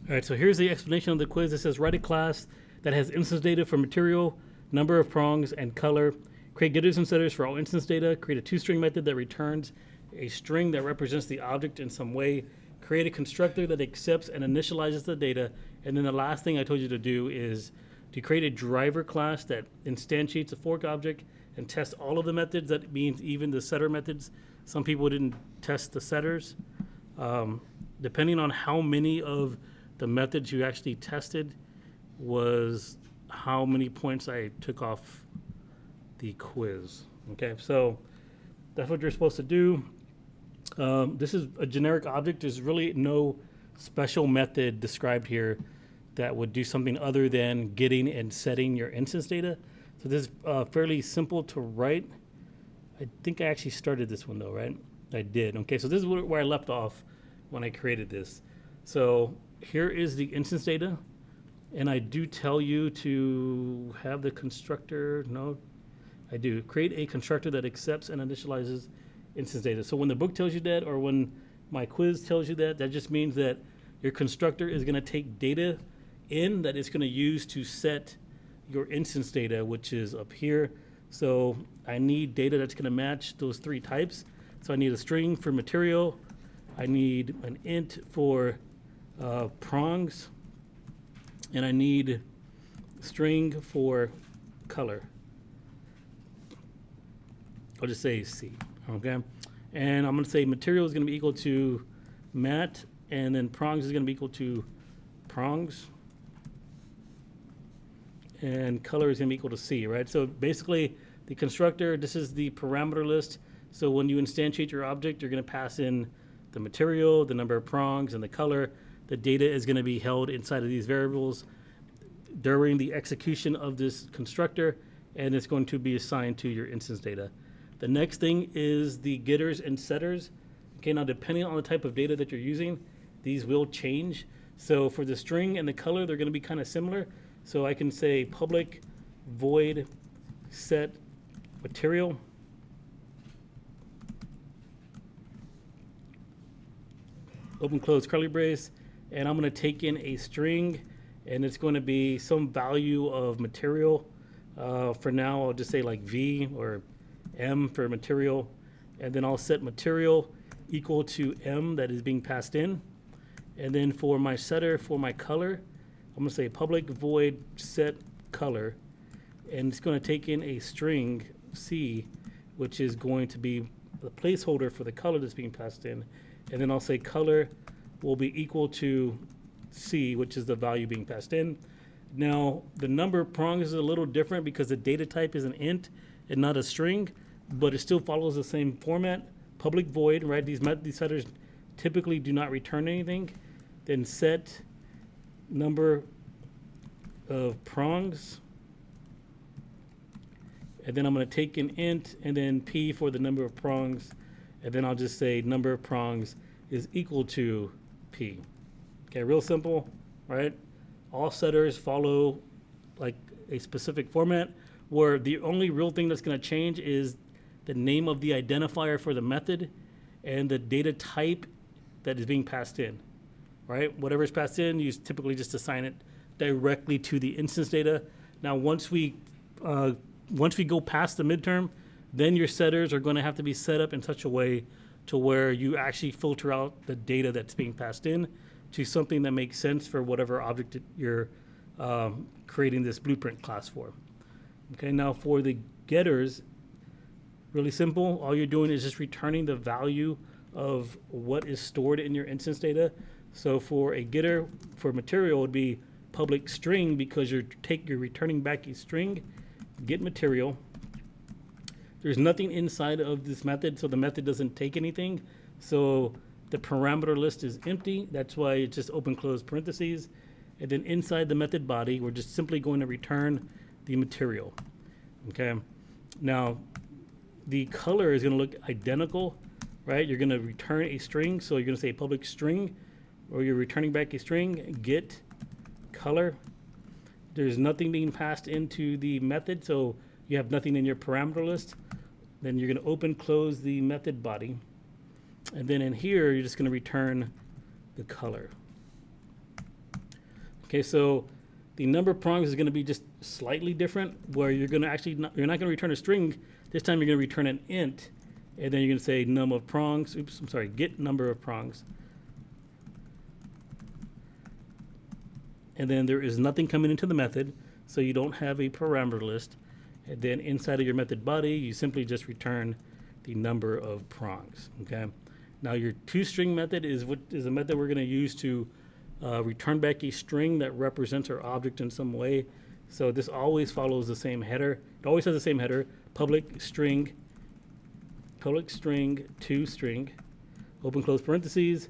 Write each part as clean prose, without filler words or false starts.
All right, so here's the explanation of the quiz. It says write a class that has instance data for material, number of prongs, and color. Create getters and setters for all instance data. Create a toString method that returns a string that represents the object in some way. Create a constructor that accepts and initializes the data. And then the last thing I told you to do is to create a driver class that instantiates a fork object and test all of the methods. That means even the setter methods. Some people didn't test the setters. Depending on how many of the methods you actually tested was how many points I took off the quiz. Okay, so that's what you're supposed to do. This is a generic object. There's really no special method described here that would do something other than getting and setting your instance data. So this is fairly simple to write. I think I actually started this one though, right? I did. Okay, so this is where I left off when I created this. So here is the instance data, and I do tell you to have the constructor. No, I do. Create a constructor that accepts and initializes instance data. So when the book tells you that, or when my quiz tells you that, that just means that your constructor is going to take data in that it's going to use to set your instance data, which is up here. So I need data that's going to match those three types. So I need a string for material. I need an int for prongs, and I need string for color. I'll just say C, okay? And I'm gonna say material is gonna be equal to mat, and then prongs is gonna be equal to prongs, and color is gonna be equal to C, right? So basically, the constructor, this is the parameter list. So when you instantiate your object, you're gonna pass in the material, the number of prongs, and the color. The data is going to be held inside of these variables during the execution of this constructor, and it's going to be assigned to your instance data. The next thing is the getters and setters. Okay, now depending on the type of data that you're using, these will change. So for the string and the color, they're going to be kind of similar. So I can say public void set material. Open close curly brace, and I'm going to take in a string, and it's going to be some value of material. For now, I'll just say like V or M for material, and then I'll set material equal to M that is being passed in. And then for my setter, for my color, I'm going to say public void set color, and it's going to take in a string C, which is going to be the placeholder for the color that's being passed in. And then I'll say color will be equal to C, which is the value being passed in. Now, the number of prongs is a little different because the data type is an int and not a string, but it still follows the same format. Public void, right? These setters typically do not return anything. Then set number of prongs. And then I'm going to take an int and then P for the number of prongs. And then I'll just say number of prongs is equal to P. Okay, real simple, right? All setters follow like a specific format where the only real thing that's going to change is the name of the identifier for the method and the data type that is being passed in, right? Whatever is passed in, you typically just assign it directly to the instance data. Now, once we go past the midterm, then your setters are going to have to be set up in such a way to where you actually filter out the data that's being passed in to something that makes sense for whatever object that you're creating this blueprint class for. Okay, now for the getters, really simple. All you're doing is just returning the value of what is stored in your instance data. So for a getter for material, it would be public string because you're returning back a string, get material. There's nothing inside of this method, so the method doesn't take anything. So the parameter list is empty. That's why it's just open close parentheses. And then inside the method body, we're just simply going to return the material. Okay. Now, the color is going to look identical, right? You're going to return a string, so you're going to say public string, or you're returning back a string, get color. There's nothing being passed into the method, so you have nothing in your parameter list. Then you're going to open close the method body. And then in here, you're just going to return the color. Okay, so the number of prongs is going to be just slightly different, where you're going to actually you're not going to return a string. This time you're going to return an int, and then you're going to say num of prongs. Oops, I'm sorry, get number of prongs. And then there is nothing coming into the method, so you don't have a parameter list. And then inside of your method body, you simply just return the number of prongs. Okay. Now your toString method is a method we're going to use to return back a string that represents our object in some way. So this always follows the same header. It always has the same header: public string, toString, open close parentheses,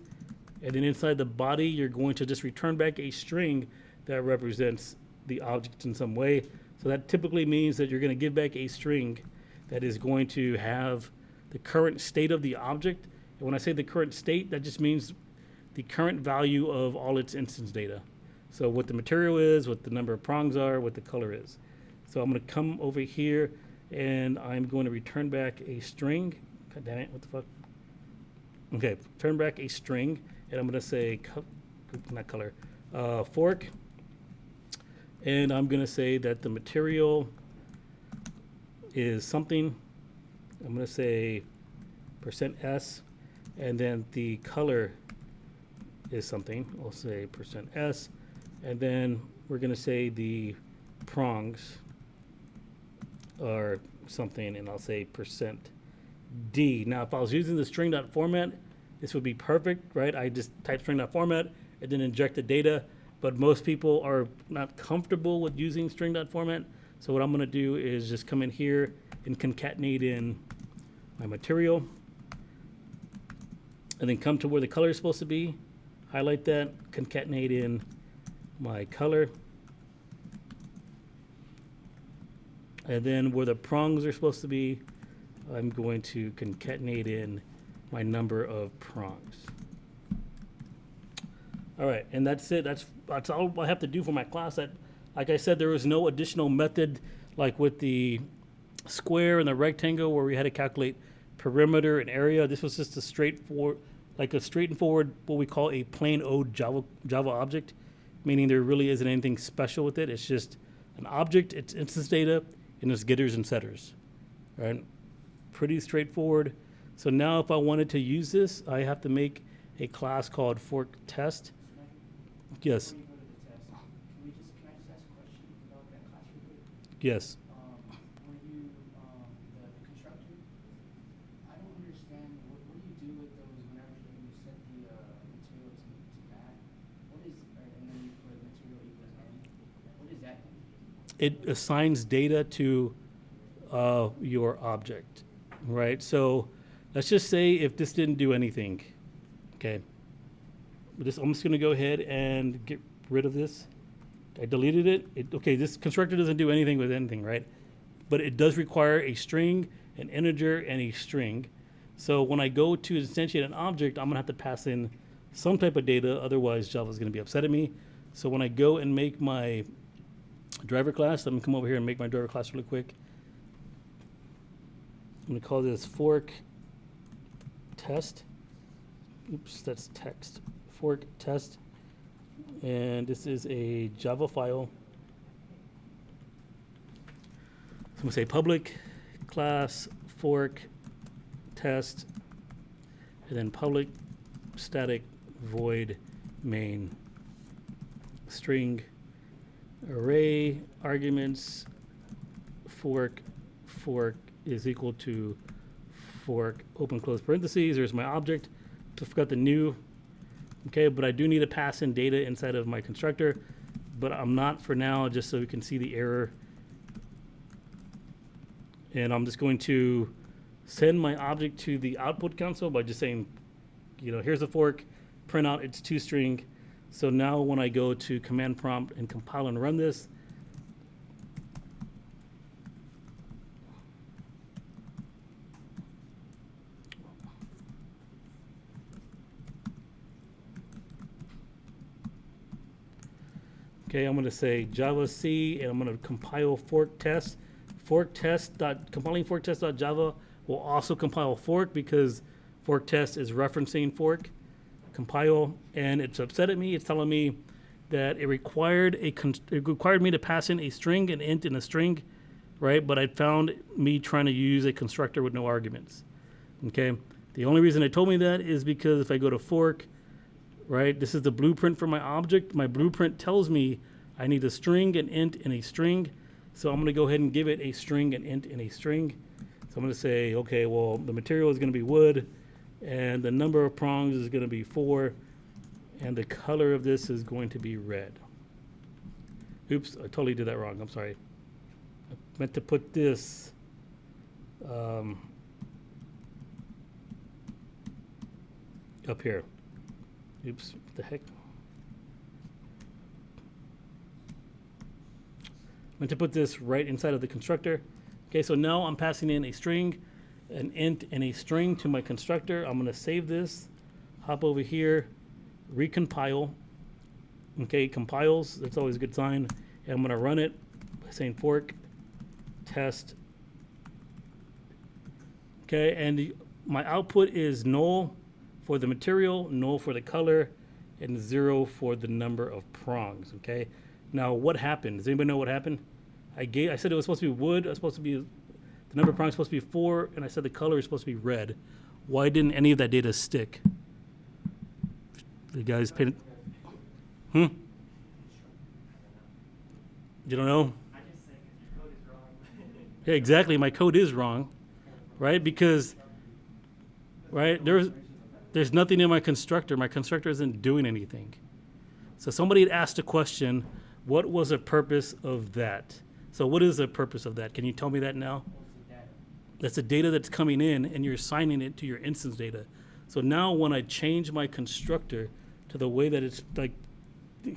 and then inside the body you're going to just return back a string that represents the object in some way. So that typically means that you're going to give back a string that is going to have the current state of the object. And when I say the current state, that just means the current value of all its instance data. So what the material is, what the number of prongs are, what the color is. So I'm going to come over here and I'm going to return back a string. God damn it, what the fuck? Okay, turn back a string, and I'm going to say, not color, fork. And I'm going to say that the material is something. I'm going to say %s, and then the color is something. I'll say %s, and then we're going to say the prongs are something, and I'll say %d. Now, if I was using the string.format, this would be perfect, right? I just type string.format and then inject the data. But most people are not comfortable with using string.format. So what I'm going to do is just come in here and concatenate in my material, and then come to where the color is supposed to be, highlight that, concatenate in my color, and then where the prongs are supposed to be, I'm going to concatenate in my number of prongs. All right, and that's it. That's all I have to do for my class. That, like I said, there was no additional method like with the square and the rectangle where we had to calculate perimeter and area. This was just a straightforward, what we call a plain old Java object, meaning there really isn't anything special with it. It's just an object, it's instance data, and it's getters and setters. Right? Pretty straightforward. So now if I wanted to use this, I have to make a class called fork test. Yes. Before you go to the test, can I just ask a question about that class real quick? Yes. When you, the constructor, I don't understand, what do you do with those whenever you set the material to that? What is, and then you put material equals n? What is that? It assigns data to your object, right? So let's just say if this didn't do anything, okay? I'm just going to go ahead and get rid of this. I deleted it. Okay, this constructor doesn't do anything with anything, right? But it does require a string, an integer, and a string. So when I go to instantiate an object, I'm going to have to pass in some type of data. Otherwise, Java is going to be upset at me. So when I go and make my driver class, I'm going to come over here and make my driver class really quick. I'm going to call this fork test. Oops, that's text. Fork test, and this is a Java file. So I'm going to say public class fork test, and then public static void main string array arguments fork is equal to fork open close parentheses. There's my object. I forgot the new. Okay, but I do need to pass in data inside of my constructor, but I'm not for now, just so we can see the error. And I'm just going to send my object to the output console by just saying, here's the fork, print out its toString. So now when I go to command prompt and compile and run this, okay, I'm going to say Java C, and I'm going to compile fork test. Compiling fork test.java will also compile fork because fork test is referencing fork. Compile, and it's upset at me. It's telling me that it required me to pass in a string, an int, and a string, right? But I found me trying to use a constructor with no arguments. Okay. The only reason it told me that is because if I go to fork, right, this is the blueprint for my object. My blueprint tells me I need a string, an int, and a string. So I'm going to go ahead and give it a string, an int, and a string. So I'm going to say, okay, well, the material is going to be wood, and the number of prongs is going to be 4, and the color of this is going to be red. Oops, I totally did that wrong. I'm sorry. I meant to put this up here. Oops, what the heck? Meant to put this right inside of the constructor. Okay, so now I'm passing in a string, an int, and a string to my constructor. I'm gonna save this, hop over here, recompile. Okay, compiles, that's always a good sign. And I'm gonna run it by saying fork, test. Okay, and my output is null for the material, null for the color, and 0 for the number of prongs, okay? Now, what happened? Does anybody know what happened? I said it was supposed to be wood. It was supposed to be, the number of prongs was supposed to be 4, and I said the color is supposed to be red. Why didn't any of that data stick? The guys paid. You don't know? I just say because your code is wrong. Yeah, exactly. My code is wrong, right? Because, right, there's nothing in my constructor. My constructor isn't doing anything. So somebody had asked a question, what was the purpose of that? So what is the purpose of that? Can you tell me that now? That's the data that's coming in, and you're assigning it to your instance data. So now when I change my constructor to the way that it's like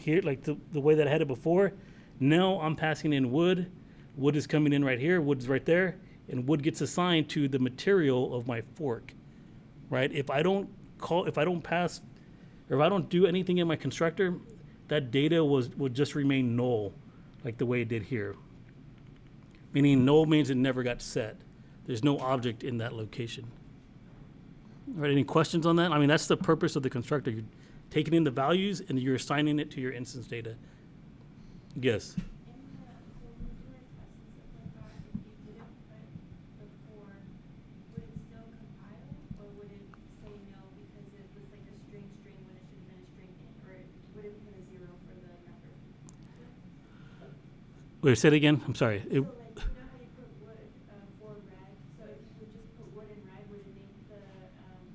here, like the way that I had it before, now I'm passing in wood. Wood is coming in right here, wood's right there, and wood gets assigned to the material of my fork, right? If I don't pass, or if I don't do anything in my constructor, that data would just remain null, like the way it did here. Meaning null means it never got set. There's no object in that location. All right, any questions on that? I mean, that's the purpose of the constructor. You're taking in the values and you're assigning it to your instance data. Yes. Wait, say it again. I'm sorry. So, like, you know how you put wood for red? So if you would just put wood in red, would it make the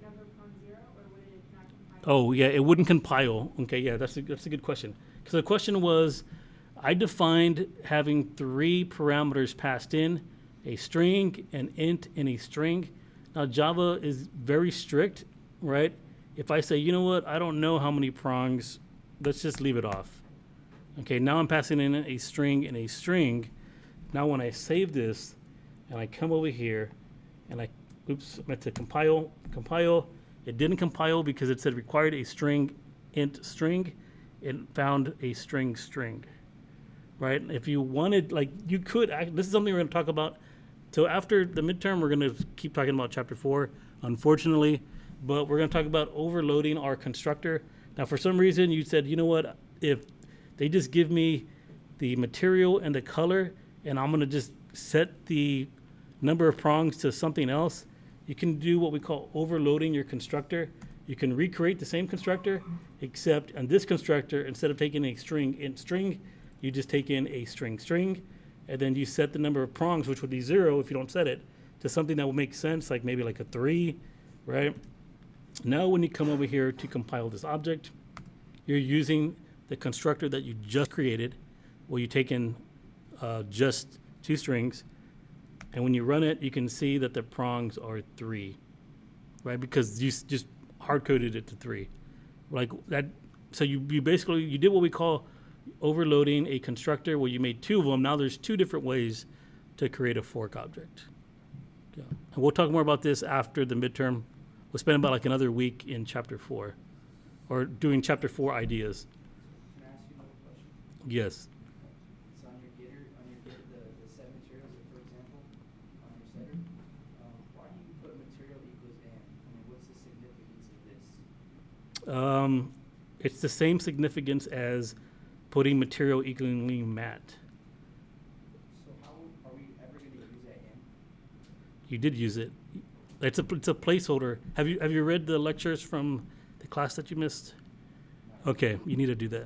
number prong 0, or would it not compile? Oh, yeah, it wouldn't compile. Okay, yeah, that's a good question. Because the question was, I defined having 3 parameters passed in, a string, an int, and a string. Now, Java is very strict, right? If I say, you know what, I don't know how many prongs, let's just leave it off. Okay, now I'm passing in a string and a string. Now when I save this and I come over here and I meant to compile, it didn't compile because it said required a string, int string, it found a string, right? If you wanted, like you could, this is something we're gonna talk about. So after the midterm, we're gonna keep talking about chapter 4, unfortunately, but we're gonna talk about overloading our constructor. Now for some reason you said, you know what, if they just give me the material and the color, and I'm gonna just set the number of prongs to something else. You can do what we call overloading your constructor. You can recreate the same constructor, except on this constructor, instead of taking a string int string, you just take in a string, and then you set the number of prongs, which would be 0 if you don't set it, to something that will make sense, like maybe like a 3, right? Now when you come over here to compile this object, you're using the constructor that you just created, where you take in just 2 strings, and when you run it, you can see that the prongs are 3, right? Because you just hard-coded it to 3, like that. So you basically, you did what we call overloading a constructor, where you made 2 of them. Now there's 2 different ways to create a fork object. Yeah. And we'll talk more about this after the midterm. We'll spend about like another week in chapter 4, or doing chapter 4 ideas. Can I ask you another question? Yes. So on your getter, the set materials, for example, on your setter, why do you put material equals and? I mean, what's the significance of this? It's the same significance as putting material equally matte. So how are we ever going to use that in? You did use it. It's a placeholder. Have you read the lectures from the class that you missed? Okay, you need to do that.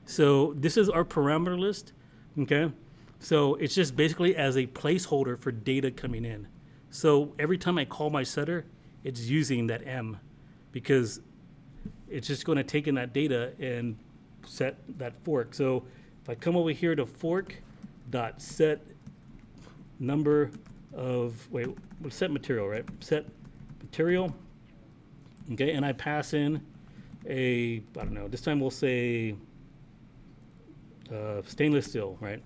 So this is our parameter list. Okay, so it's just basically as a placeholder for data coming in. So every time I call my setter, it's using that M, because it's just going to take in that data and set that fork. So if I come over here to fork dot set number of, wait, we'll set material, right? Set material, okay, and I pass in a, I don't know, this time we'll say stainless steel, right?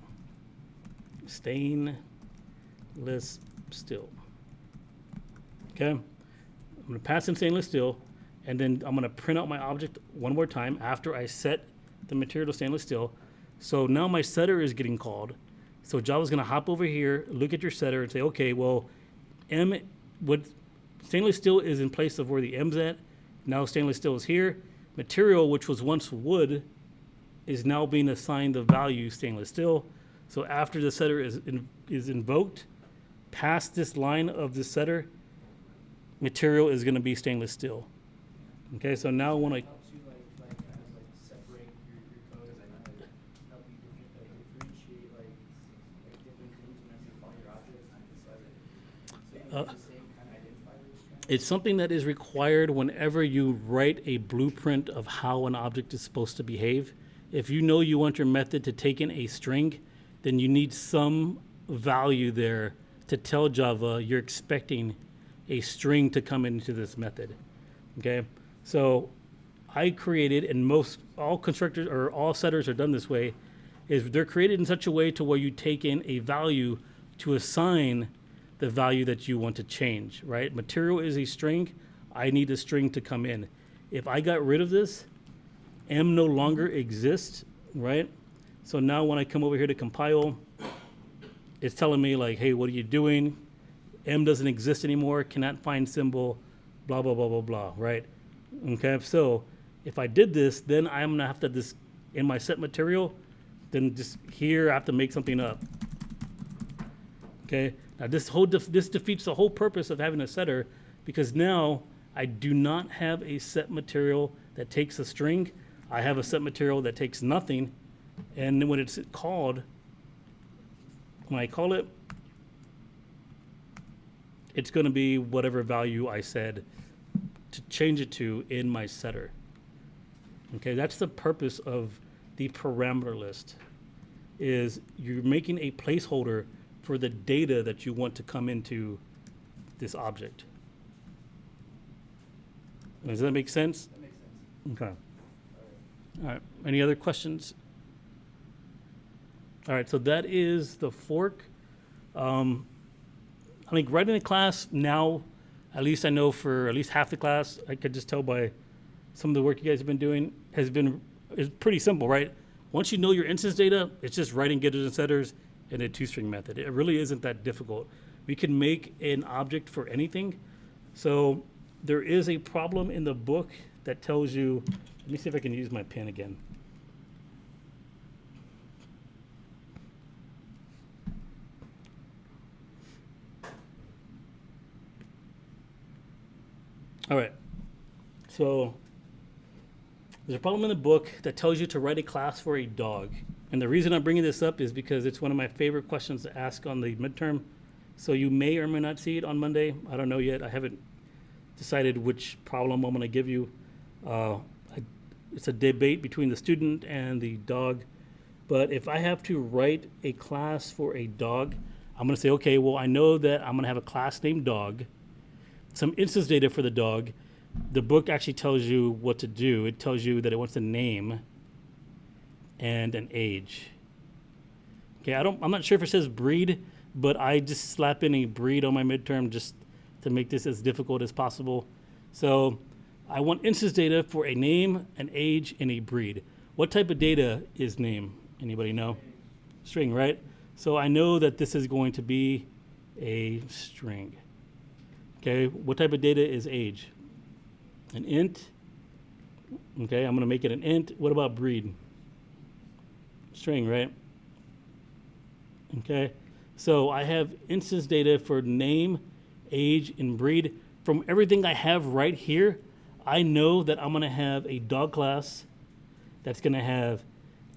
Stainless steel. Okay, I'm gonna pass in stainless steel, and then I'm gonna print out my object one more time after I set the material to stainless steel. So now my setter is getting called. So Java's gonna hop over here, look at your setter and say, okay, well, stainless steel is in place of where the M's at. Now stainless steel is here. Material, which was once wood, is now being assigned the value stainless steel. So after the setter is invoked, past this line of the setter, material is gonna be stainless steel. Okay, so now when I, Helps you separate your code, as I know, help you differentiate different things whenever you call your objects. So you use the same kind of identifiers. it's something that is required whenever you write a blueprint of how an object is supposed to behave. If you know you want your method to take in a string, then you need some value there to tell Java you're expecting a string to come into this method. Okay, so I created, and all constructors or all setters are done this way, is they're created in such a way to where you take in a value to assign the value that you want to change, right? Material is a string. I need a string to come in. If I got rid of this, M no longer exists, right? So now when I come over here to compile, it's telling me like, hey, what are you doing? M doesn't exist anymore, cannot find symbol, blah, blah, blah, blah, blah, right? Okay, so if I did this, then I'm gonna have to, in my set material, then just here I have to make something up. Okay, now this defeats the whole purpose of having a setter, because now I do not have a set material that takes a string. I have a set material that takes nothing, and then when it's called, when I call it, it's going to be whatever value I said to change it to in my setter. Okay, that's the purpose of the parameter list, is you're making a placeholder for the data that you want to come into this object. Does that make sense? That makes sense. Okay. All right, any other questions? All right, so that is the fork. I think writing a class now, at least I know for at least half the class, I could just tell by some of the work you guys have been doing is pretty simple, right? Once you know your instance data, it's just writing getters and setters in a two-string method. It really isn't that difficult. We can make an object for anything. So there is a problem in the book that tells you, let me see if I can use my pen again. All right, so there's a problem in the book that tells you to write a class for a dog. And the reason I'm bringing this up is because it's one of my favorite questions to ask on the midterm. So you may or may not see it on Monday. I don't know yet. I haven't decided which problem I'm going to give you. It's a debate between the student and the dog. But if I have to write a class for a dog, I'm going to say, okay, well, I know that I'm going to have a class named dog, some instance data for the dog. The book actually tells you what to do. It tells you that it wants a name and an age. Okay, I'm not sure if it says breed, but I just slap in a breed on my midterm just to make this as difficult as possible. So I want instance data for a name, an age, and a breed. What type of data is name? Anybody know? String, right? So I know that this is going to be a string. Okay, what type of data is age? An int. Okay, I'm going to make it an int. What about breed? string, right? Okay, so I have instance data for name, age, and breed. From everything I have right here, I know that I'm gonna have a dog class that's gonna have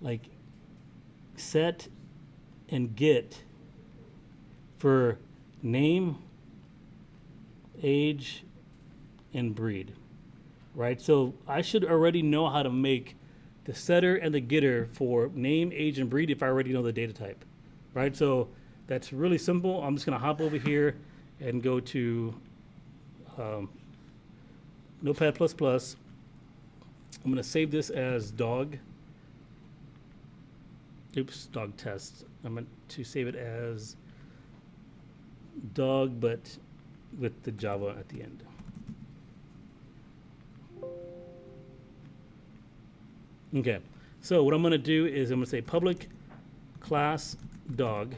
like set and get for name, age, and breed, right? So I should already know how to make the setter and the getter for name, age, and breed if I already know the data type, right? So that's really simple. I'm just gonna hop over here and go to Notepad++. I'm gonna save this as dog. Oops, dog test. I'm going to save it as dog, but with the Java at the end. Okay, so what I'm going to do is I'm going to say public class dog,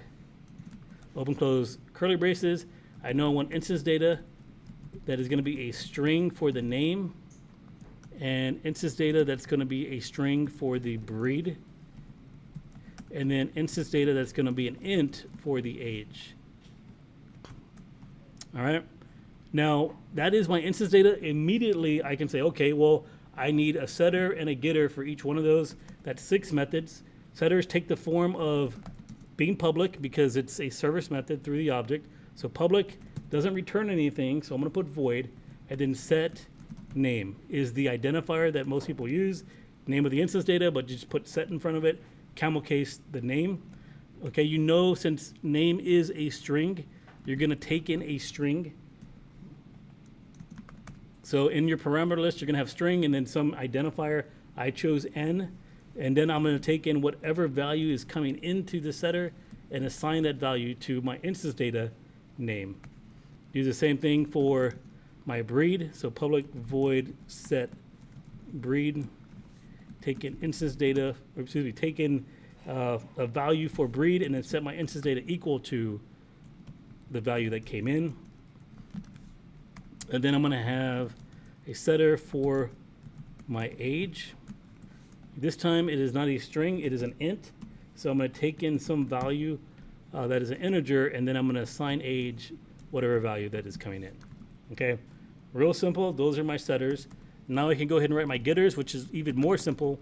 open close curly braces. I know I want instance data that is going to be a string for the name, and instance data that's going to be a string for the breed, and then instance data that's going to be an int for the age. All right. Now, that is my instance data. Immediately, I can say, okay, well, I need a setter and a getter for each one of those. That's 6 methods. Setters take the form of being public because it's a service method through the object. So public doesn't return anything, so I'm going to put void. And then set name is the identifier that most people use. Name of the instance data, but just put set in front of it. Camel case the name. Okay, you know, since name is a string, you're going to take in a string. So in your parameter list, you're going to have string and then some identifier. I chose n, and then I'm going to take in whatever value is coming into the setter and assign that value to my instance data name. Do the same thing for my breed. So public void set breed. Take in instance data, or excuse me, take in a value for breed and then set my instance data equal to the value that came in. And then I'm going to have a setter for my age. This time it is not a string, it is an int. So I'm going to take in some value that is an integer, and then I'm going to assign age whatever value that is coming in. Okay, real simple. Those are my setters. Now I can go ahead and write my getters, which is even more simple,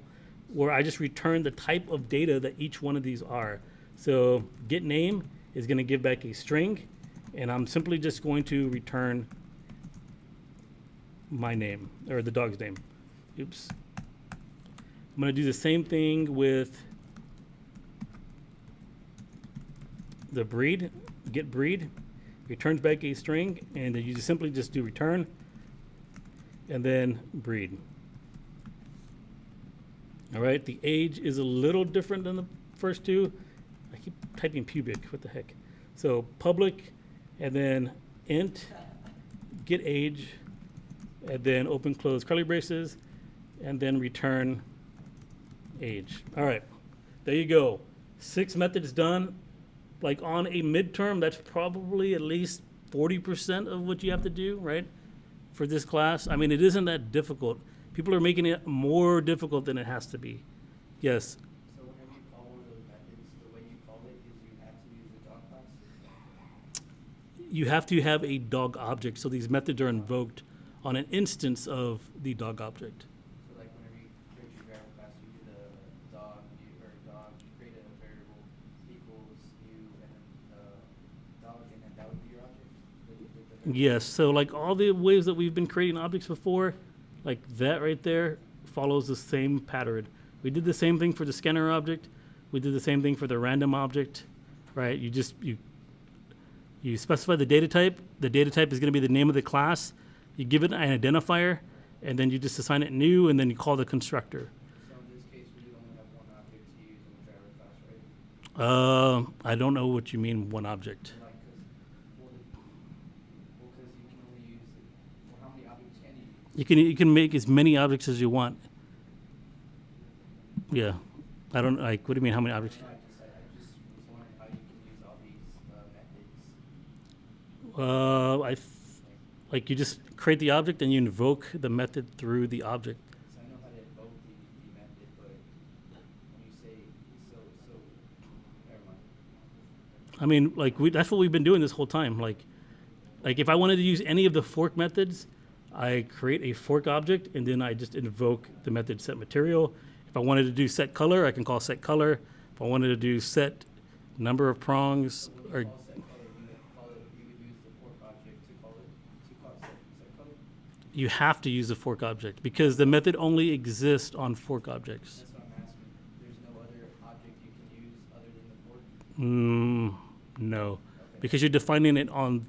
where I just return the type of data that each one of these are. So get name is going to give back a string, and I'm simply just going to return my name, or the dog's name. Oops. I'm going to do the same thing with the breed. Get breed returns back a string, and then you just simply just do return and then breed. All right, the age is a little different than the first two. I keep typing pubic, what the heck? So public, and then int, get age, and then open close curly braces, and then return age. All right, there you go. 6 methods done. Like on a midterm, that's probably at least 40% of what you have to do, right? For this class. I mean, it isn't that difficult. People are making it more difficult than it has to be. Yes. So whenever you call one of those methods, the way you call it is you have to use the dog class? You have to have a dog object, so these methods are invoked on an instance of the dog object. So like whenever you create your variable class, you do the dog, you create a variable equals you and then dog, and then that would be your object? The Yes, so like all the ways that we've been creating objects before, like that right there follows the same pattern. We did the same thing for the scanner object. We did the same thing for the random object, right? You specify the data type. The data type is going to be the name of the class. You give it an identifier, and then you just assign it new, and then you call the constructor. So in this case, we only have one object to use in the driver class, right? I don't know what you mean, one object. Like, because you can only use, well, how many objects can you use? You can make as many objects as you want. Yeah, I don't like. What do you mean? How many objects? No, I just was wondering how you can use all these methods. Like you just create the object and you invoke the method through the object. So I know how to invoke the method, but when you say, so I mean, like that's what we've been doing this whole time. Like if I wanted to use any of the fork methods, I create a fork object and then I just invoke the method set material. If I wanted to do set color, I can call set color. If I wanted to do set number of prongs When or you call set color, you would use the fork object to call set color? you have to use the fork object because the method only exists on fork objects. That's what I'm asking. There's no other object you can use other than the fork? No, Okay. because you're defining it on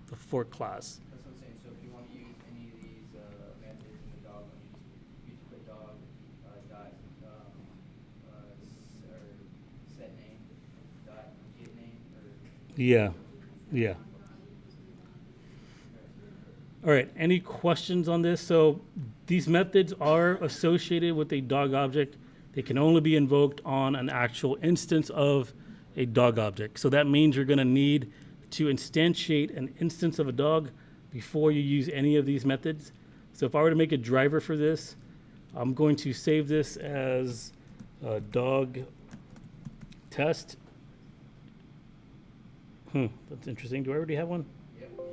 the fork class. That's what I'm saying. So if you want to use any of these methods in the dog, you just put dog dot or set name dot get name or. Yeah, yeah. All right, any questions on this? So these methods are associated with a dog object. They can only be invoked on an actual instance of a dog object. So that means you're gonna need to instantiate an instance of a dog before you use any of these methods. So if I were to make a driver for this, I'm going to save this as a dog test. That's interesting. Do I already have one? Yep. I'm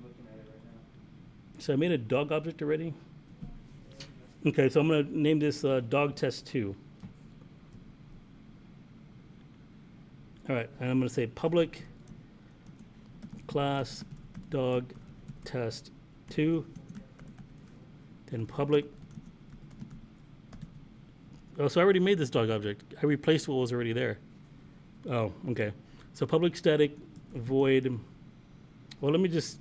looking at it right now. So I made a dog object already. Okay, so I'm gonna name this dog test 2. All right, and I'm gonna say public class dog test 2, then public. Oh, so I already made this dog object. I replaced what was already there. Oh, okay. So public static void. Well, let me just,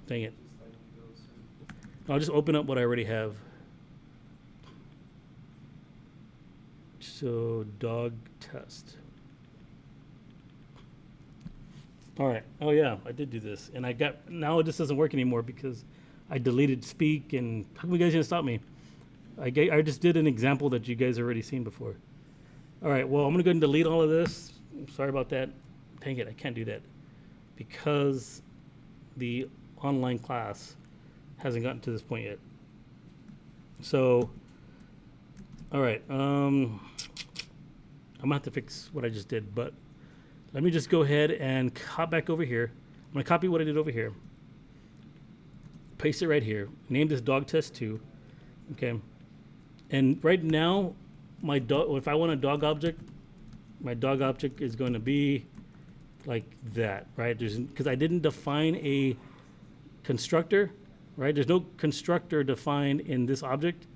dang it. Just letting you go through. I'll just open up what I already have. So dog test. All right. Oh yeah, I did do this, and I got now this doesn't work anymore because I deleted speak. And how come you guys didn't stop me? I just did an example that you guys already seen before. All right. Well, I'm gonna go ahead and delete all of this. Sorry about that. Dang it, I can't do that because the online class hasn't gotten to this point yet. So, all right. I'm gonna have to fix what I just did, but let me just go ahead and hop back over here. I'm gonna copy what I did over here, paste it right here, name this dog test 2, okay? And right now, my dog, if I want a dog object, my dog object is going to be like that, right? Because I didn't define a constructor, right? There's no constructor defined in this object.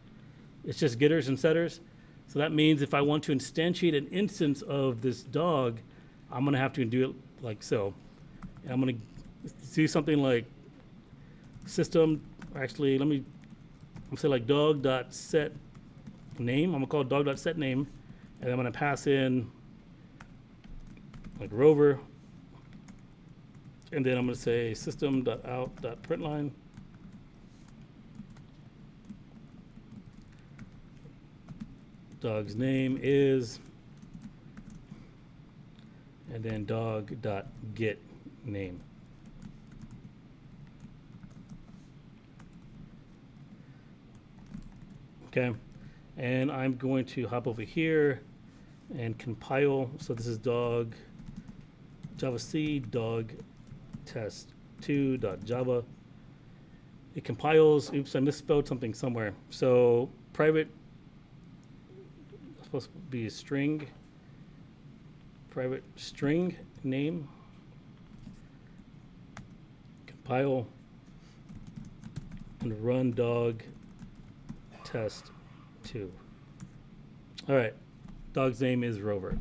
It's just getters and setters. So that means if I want to instantiate an instance of this dog, I'm gonna have to do it like so. And I'm gonna do something like system, actually, I'm gonna say like dog.set name. I'm gonna call it dog.set name, and I'm gonna pass in like rover, and then I'm gonna say system.out.println. Dog's name is, and then dog.get name. Okay, and I'm going to hop over here and compile. So this is dog Java C dog test 2.java. It compiles. Oops, I misspelled something somewhere. So private supposed to be a string. Private string name. Compile and run dog test 2. All right, dog's name is Rover.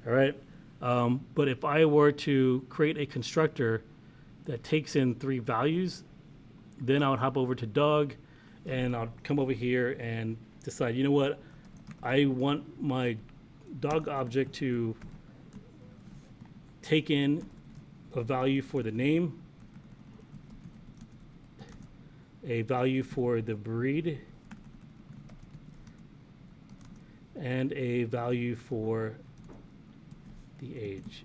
All right, but if I were to create a constructor that takes in 3 values, then I would hop over to dog, and I'll come over here and decide, you know what, I want my dog object to take in a value for the name, a value for the breed, and a value for the age.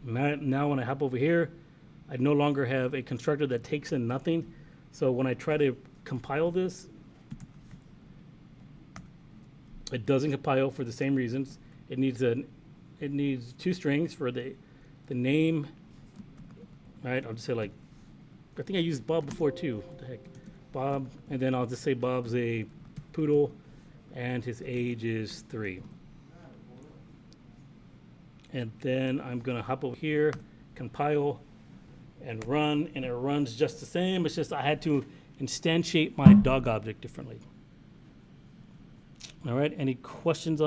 Now when I hop over here, I no longer have a constructor that takes in nothing. So when I try to compile this, it doesn't compile for the same reasons. It needs two strings for the name. All right, I'll just say like, I think I used Bob before too. What the heck, Bob, and then I'll just say Bob's a poodle, and his age is 3. And then I'm gonna hop over here, compile, and run, and it runs just the same. It's just I had to instantiate my dog object differently. All right, any questions on